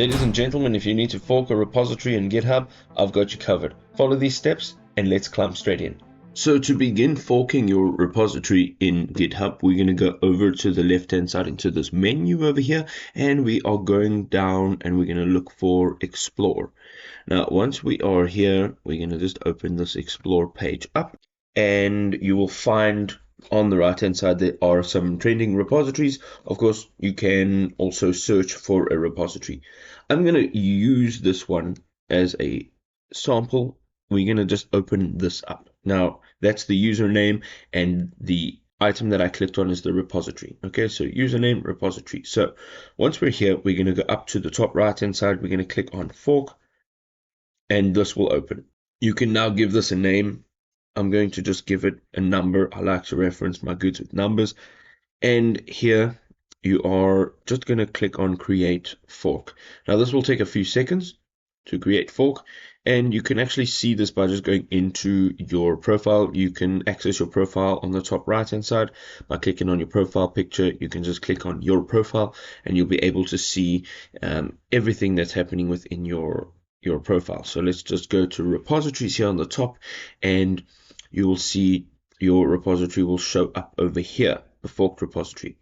Ladies and gentlemen, if you need to fork a repository in GitHub, I've got you covered. Follow these steps and let's climb straight in. So to begin forking your repository in GitHub, we're going to go over to the left-hand side into this menu over here, and we are going down and we're going to look for Explore. Now, once we are here, we're going to just open this Explore page up, and you will find on the right-hand side there are some trending repositories. Of course, you can also search for a repository. I'm going to use this one as a sample. We're going to just open this up. Now, that's the username, and the item that I clicked on is the repository. Okay, so username, repository. So once we're here, we're going to go up to the top right-hand side. We're going to click on fork, and this will open. You can now give this a name. I'm going to just give it a number. I like to reference my goods with numbers. And here you are just going to click on create fork. Now this will take a few seconds to create fork, and you can actually see this by just going into your profile. You can access your profile on the top right hand side by clicking on your profile picture. You can just click on your profile and you'll be able to see everything that's happening within your profile. So let's just go to repositories here on the top, and you will see your repository will show up over here, the forked repository.